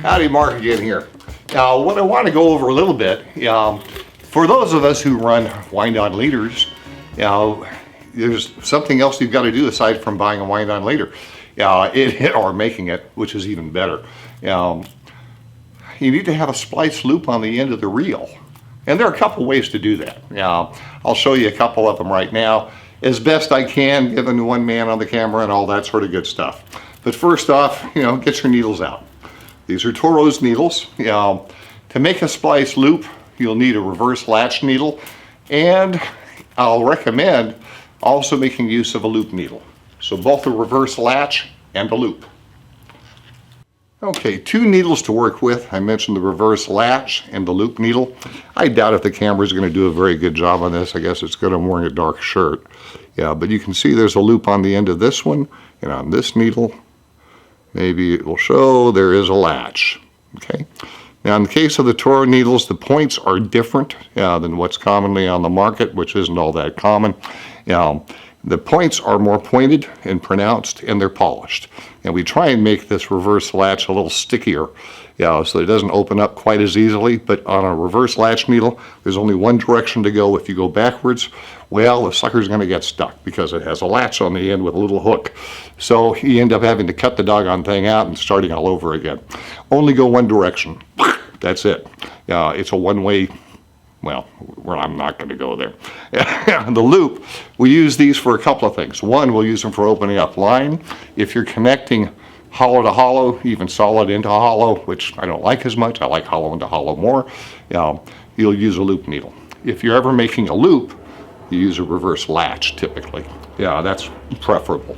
Howdy, Mark again here. Now, what I want to go over a little bit, for those of us who run wind-on leaders, there's something else you've got to do aside from buying a wind-on leader, or making it, which is even better. You need to have a splice loop on the end of the reel. And there are a couple ways to do that. I'll show you a couple of them right now, as best I can, given one man on the camera and all that sort of good stuff. But first off, get your needles out. These are Toro's needles. To make a splice loop, you'll need a reverse latch needle, and I'll recommend also making use of a loop needle. So both a reverse latch and a loop. Okay, two needles to work with. I mentioned the reverse latch and the loop needle. I doubt if the camera is going to do a very good job on this. I guess it's good I'm wearing a dark shirt. But you can see there's a loop on the end of this one, and on this needle, maybe it will show there is a latch. Okay. Now, in the case of the Toro needles, the points are different than what's commonly on the market, which isn't all that common. The points are more pointed and pronounced, and they're polished. And we try and make this reverse latch a little stickier, so it doesn't open up quite as easily. But on a reverse latch needle, there's only one direction to go. If you go backwards, well, the sucker's going to get stuck because it has a latch on the end with a little hook. So you end up having to cut the doggone thing out and starting all over again. Only go one direction. That's it. It's a one-way. Well, I'm not going to go there. The loop, we use these for a couple of things. One, we'll use them for opening up line. If you're connecting hollow to hollow, even solid into hollow, which I don't like as much, I like hollow into hollow more, you'll use a loop needle. If you're ever making a loop, you use a reverse latch typically. That's preferable.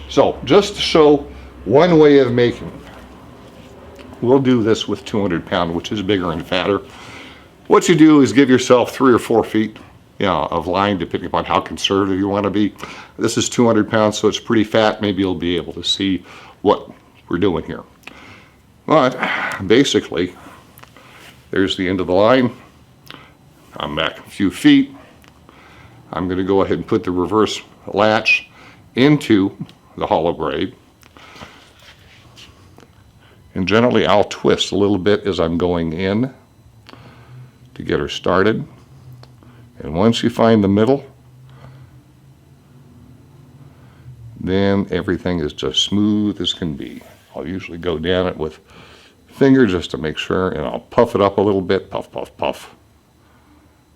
So just to show one way of making it, we'll do this with 200 pound, which is bigger and fatter. What you do is give yourself 3 or 4 feet of line, depending upon how conservative you want to be. This is 200 pounds, so it's pretty fat. Maybe you'll be able to see what we're doing here. But basically, there's the end of the line. I'm back a few feet. I'm going to go ahead and put the reverse latch into the hollow braid. And generally, I'll twist a little bit as I'm going in to get her started. And once you find the middle, then everything is just smooth as can be. I'll usually go down it with finger just to make sure, and I'll puff it up a little bit, puff, puff, puff.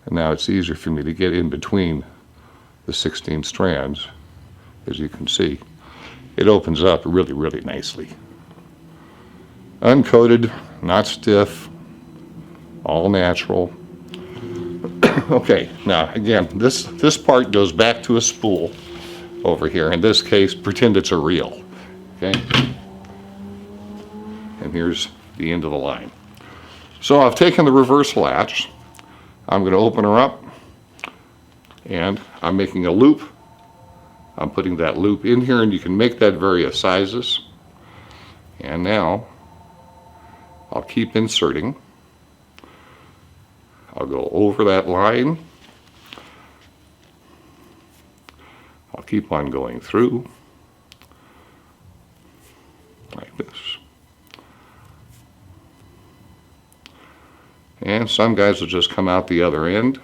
And now it's easier for me to get in between the 16 strands. As you can see, it opens up really, really nicely. Uncoated, not stiff, all natural. Okay, now again, this part goes back to a spool over here. In this case, pretend it's a reel. Okay? And here's the end of the line. So I've taken the reverse latch. I'm going to open her up, and I'm making a loop. I'm putting that loop in here, and you can make that various sizes. And now I'll keep inserting. I'll go over that line. I'll keep on going through like this. And some guys will just come out the other end.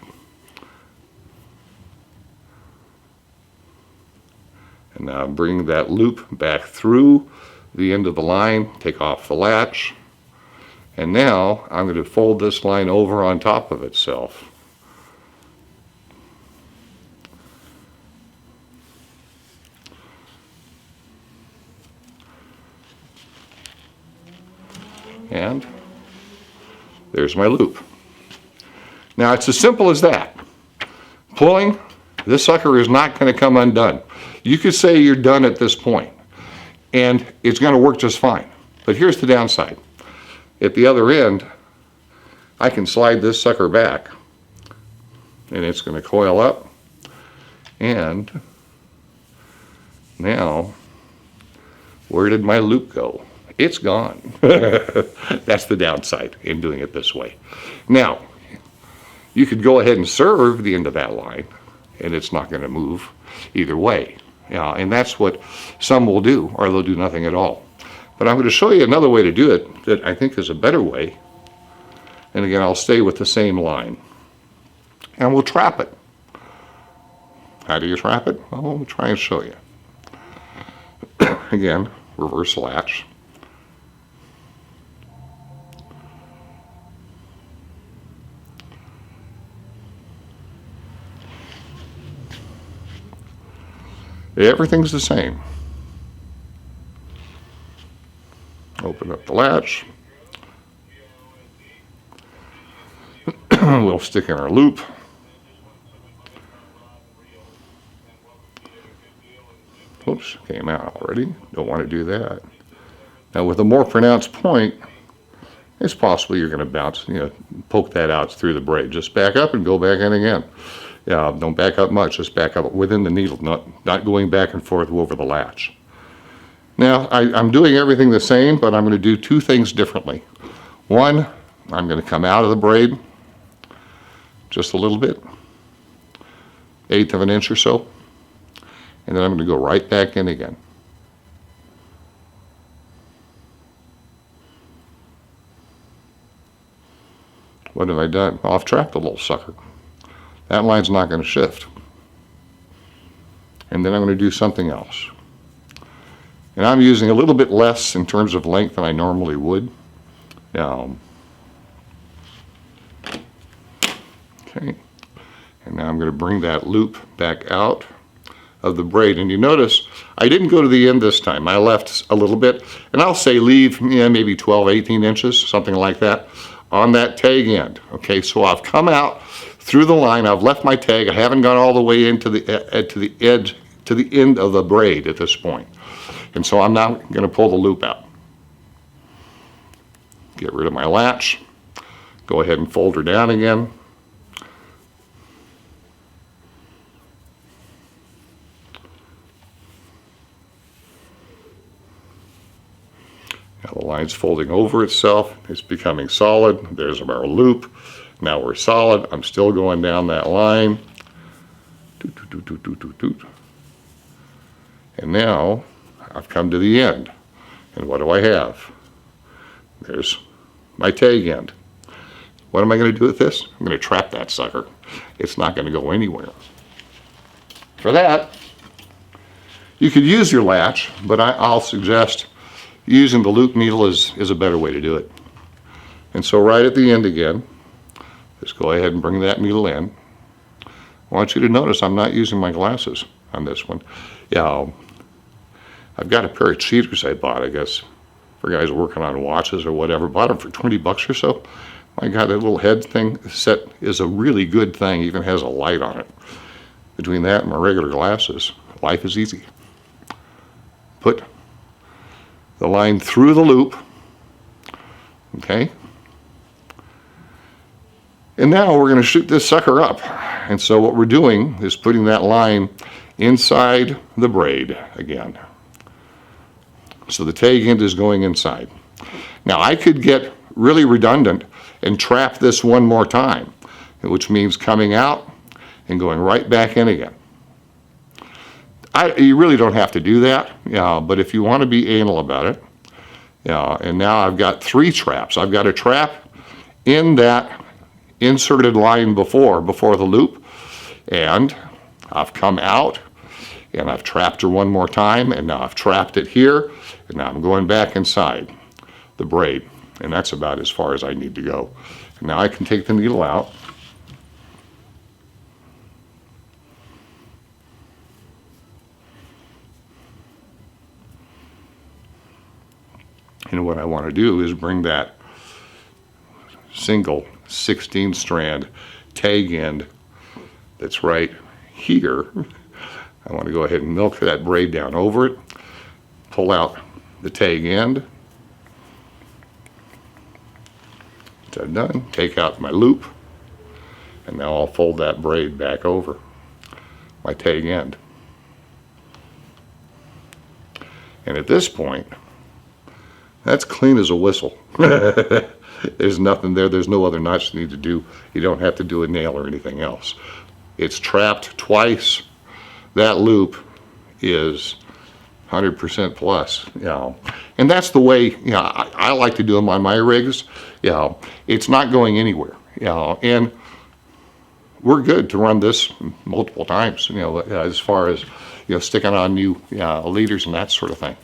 And now bring that loop back through the end of the line, take off the latch. And now I'm going to fold this line over on top of itself. And there's my loop. Now it's as simple as that. Pulling, this sucker is not going to come undone. You could say you're done at this point, and it's going to work just fine. But here's the downside. At the other end, I can slide this sucker back, and it's going to coil up. And now, where did my loop go? It's gone. That's the downside in doing it this way. Now, you could go ahead and serve the end of that line, and it's not going to move either way. And that's what some will do, or they'll do nothing at all. But I'm going to show you another way to do it that I think is a better way. And again, I'll stay with the same line. And we'll trap it. How do you trap it? Well, we'll try and show you. Again, reverse latch. Everything's the same. Open up the latch. We'll stick in our loop. Oops, came out already. Don't want to do that. Now with a more pronounced point, it's possible you're going to bounce, poke that out through the braid. Just back up and go back in again. Don't back up much, just back up within the needle, not going back and forth over the latch. Now, I'm doing everything the same, but I'm going to do two things differently. One, I'm going to come out of the braid just a little bit, 1/8 of an inch or so, and then I'm going to go right back in again. What have I done? Well, I've trapped a little sucker. That line's not going to shift. And then I'm going to do something else. And I'm using a little bit less in terms of length than I normally would. Okay. And now I'm going to bring that loop back out of the braid. And you notice I didn't go to the end this time. I left a little bit. And I'll say leave maybe 12, 18 inches, something like that, on that tag end. Okay, so I've come out through the line. I've left my tag. I haven't gone all the way into the edge, to the end of the braid at this point. And so I'm now going to pull the loop out. Get rid of my latch. Go ahead and fold her down again. Now the line's folding over itself. It's becoming solid. There's our loop. Now we're solid. I'm still going down that line. And now I've come to the end. And what do I have? There's my tag end. What am I going to do with this? I'm going to trap that sucker. It's not going to go anywhere. For that, you could use your latch, but I'll suggest using the loop needle is a better way to do it. And so right at the end again, just go ahead and bring that needle in. I want you to notice I'm not using my glasses on this one. I've got a pair of cheaters I bought, I guess, for guys working on watches or whatever. Bought them for 20 bucks or so. My God, that little head thing set is a really good thing. Even has a light on it. Between that and my regular glasses, life is easy. Put the line through the loop. Okay. And now we're going to shoot this sucker up. And so what we're doing is putting that line inside the braid again. So the tag end is going inside. Now I could get really redundant and trap this one more time, which means coming out and going right back in again. You really don't have to do that, but if you want to be anal about it, and now I've got 3 traps. I've got a trap in that inserted line before the loop, and I've come out and I've trapped her one more time, and now I've trapped it here, and now I'm going back inside the braid, and that's about as far as I need to go. And now I can take the needle out. And what I want to do is bring that single 16 strand tag end that's right here. I want to go ahead and milk that braid down over it, pull out the tag end. That's done. Take out my loop, and now I'll fold that braid back over my tag end. And at this point, that's clean as a whistle. There's nothing there. There's no other knots you need to do. You don't have to do a nail or anything else. It's trapped twice. That loop is 100% plus, and that's the way, I like to do them on my rigs. It's not going anywhere, and we're good to run this multiple times, as far as, sticking on new leaders and that sort of thing.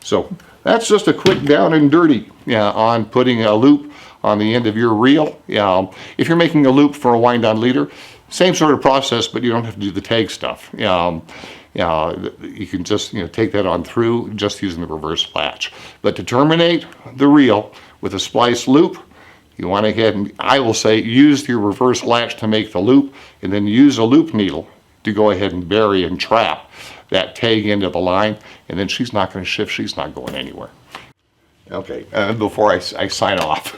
So that's just a quick down and dirty, on putting a loop on the end of your reel. If you're making a loop for a wind-on leader, same sort of process, but you don't have to do the tag stuff. You can just take that on through just using the reverse latch. But to terminate the reel with a splice loop, you want to go ahead and, I will say, use your reverse latch to make the loop, and then use a loop needle to go ahead and bury and trap that tag into the line, and then she's not going to shift, she's not going anywhere. Okay, before I sign off,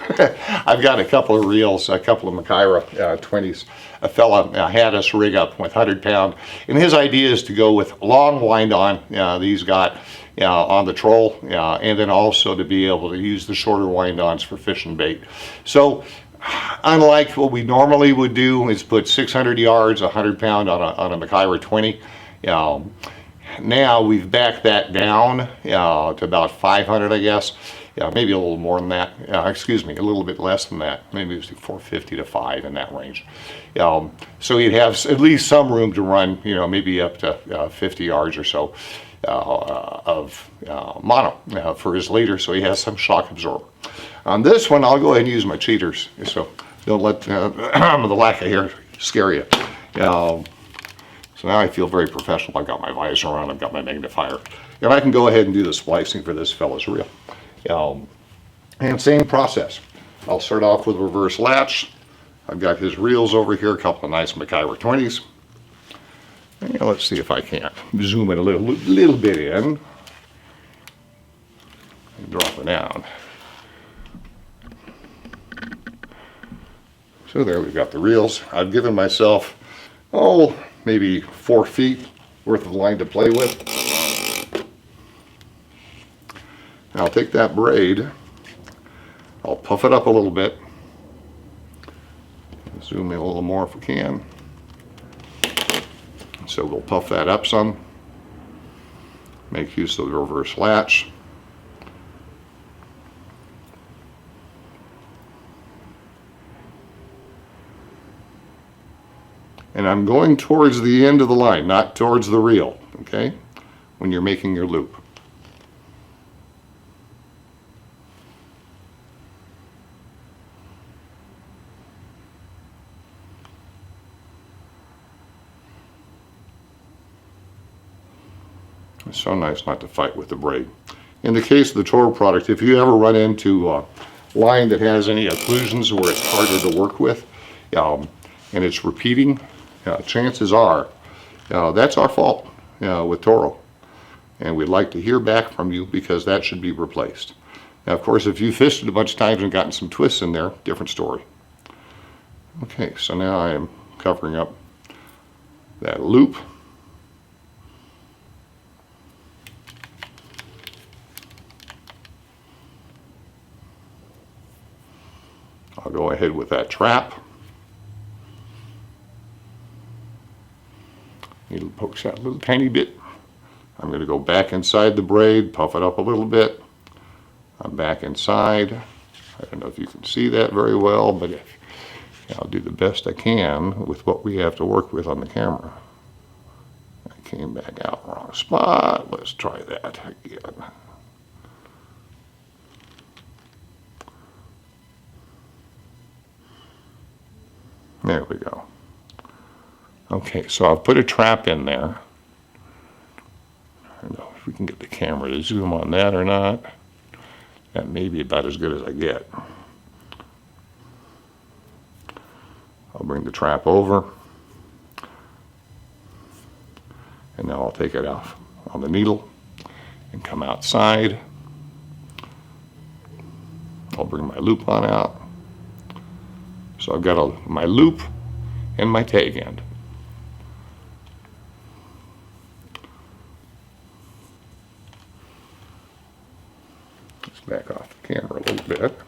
I've got a couple of reels, a couple of Makyra 20s. A fella had us rig up with 100-pound, and his idea is to go with long wind on. These got on the troll, and then also to be able to use the shorter wind ons for fishing bait. So unlike what we normally would do, is put 600 yards, 100-pound on a Makyra 20. Now we've backed that down to about 500, I guess. Maybe a little more than that. Excuse me, a little bit less than that. Maybe it was 450 to 5 in that range. So he'd have at least some room to run, maybe up to 50 yards or so of mono for his leader, so he has some shock absorber. On this one, I'll go ahead and use my cheaters, so don't let the lack of hair scare you. So now I feel very professional. I've got my visor on, I've got my magnifier, and I can go ahead and do the splicing for this fella's reel. And same process. I'll start off with reverse latch. I've got his reels over here, a couple of nice Makyra 20s. And let's see if I can't zoom it a little bit in and drop it down. So there we've got the reels. I've given myself, maybe 4 feet worth of line to play with. Now I'll take that braid, I'll puff it up a little bit, zoom in a little more if we can. So we'll puff that up some, make use of the reverse latch. And I'm going towards the end of the line, not towards the reel, okay, when you're making your loop. It's so nice not to fight with the braid. In the case of the Toro product, if you ever run into a line that has any occlusions where it's harder to work with, and it's repeating, chances are that's our fault with Toro. And we'd like to hear back from you, because that should be replaced. Now, of course, if you fished it a bunch of times and gotten some twists in there, different story. Okay, so now I am covering up that loop. I'll go ahead with that trap. Needle pokes out a little tiny bit. I'm going to go back inside the braid, puff it up a little bit. I'm back inside. I don't know if you can see that very well, but I'll do the best I can with what we have to work with on the camera. I came back out wrong spot. Let's try that again. There we go. Okay, so I've put a trap in there. I don't know if we can get the camera to zoom on that or not. That may be about as good as I get. I'll bring the trap over. And now I'll take it off on the needle and come outside. I'll bring my loop on out. So I've got my loop and my tag end. Let's back off the camera a little bit.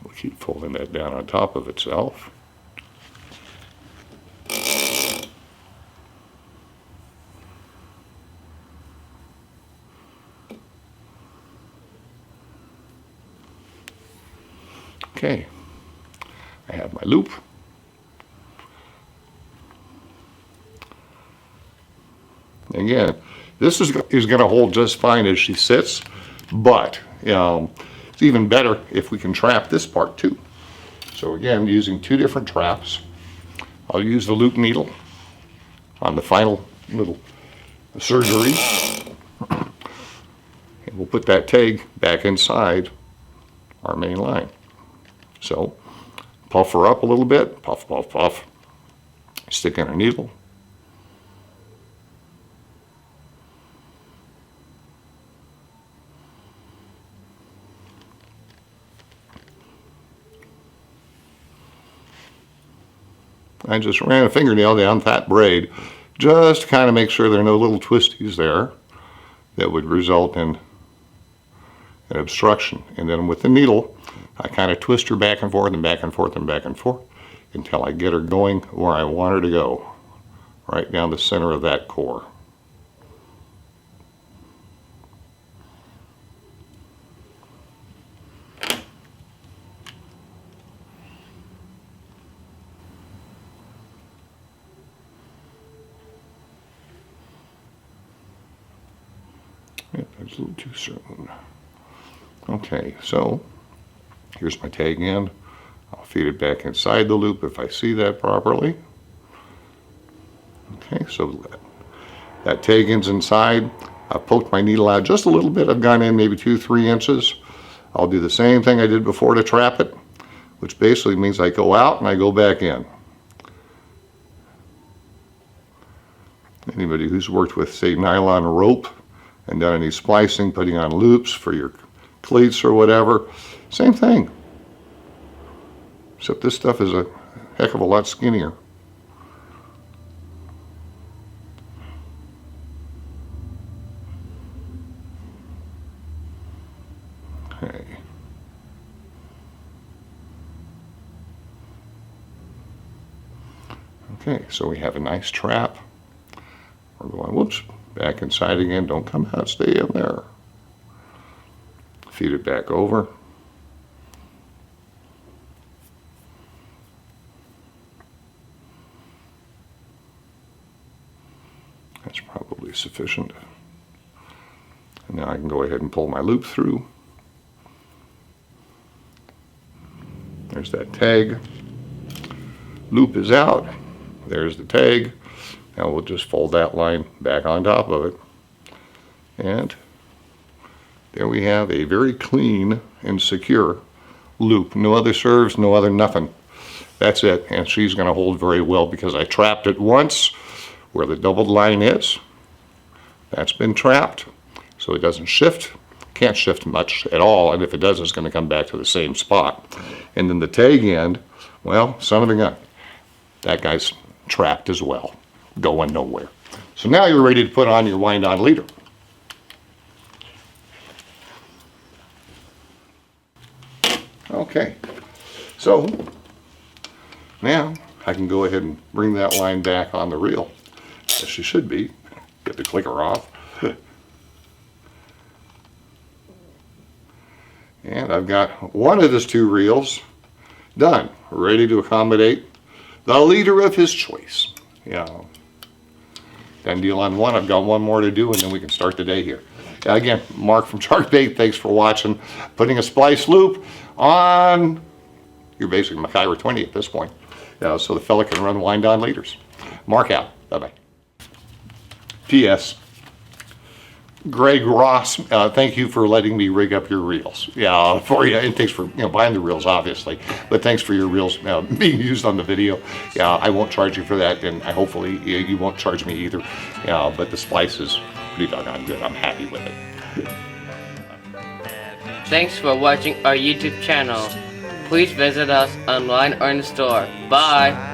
We'll keep folding that down on top of itself. Okay, I have my loop. Again, this is going to hold just fine as she sits, but it's even better if we can trap this part too. So again, using two different traps. I'll use the loop needle on the final little surgery, and we'll put that tag back inside our main line. So puff her up a little bit, puff, puff, puff, stick in our needle. I just ran a fingernail down that braid just to kind of make sure there are no little twisties there that would result in an obstruction. And then with the needle, I kind of twist her back and forth and back and forth and back and forth until I get her going where I want her to go, right down the center of that core. Yep, that's a little too soon. Okay, so here's my tag end. I'll feed it back inside the loop if I see that properly. Okay, so that tag end's inside. I've poked my needle out just a little bit. I've gone in maybe 2-3 inches. I'll do the same thing I did before to trap it, which basically means I go out and I go back in. Anybody who's worked with, say, nylon rope and done any splicing, putting on loops for your cleats or whatever, same thing. Except this stuff is a heck of a lot skinnier. Okay. Okay, so we have a nice trap. We're going, whoops, back inside again. Don't come out, stay in there. Feed it back over. That's probably sufficient. And now I can go ahead and pull my loop through. There's that tag. Loop is out. There's the tag. Now we'll just fold that line back on top of it. And there we have a very clean and secure loop. No other serves, no other nothing. That's it. And she's going to hold very well because I trapped it once where the doubled line is. That's been trapped, so it doesn't shift. Can't shift much at all, and if it does, it's going to come back to the same spot. And then the tag end, well, son of a gun, that guy's trapped as well, going nowhere. So now you're ready to put on your wind-on leader. Okay, so now I can go ahead and bring that line back on the reel, as she should be. Get the clicker off. And I've got one of his two reels done, ready to accommodate the leader of his choice. Yeah. Done deal on one. I've got one more to do, and then we can start the day here. Again, Mark from Sharkbait, thanks for watching. Putting a splice loop on, you're basically MacGyver 20 at this point. So the fella can run wind-on leaders. Mark out. Bye-bye. P.S. Greg Ross, thank you for letting me rig up your reels. Yeah, for you, and thanks for buying the reels, obviously. But thanks for your reels being used on the video. Yeah, I won't charge you for that, and hopefully you won't charge me either. Yeah, but the splice is pretty doggone good. I'm happy with it. Thanks for watching our YouTube channel. Please visit us online or in the store. Bye.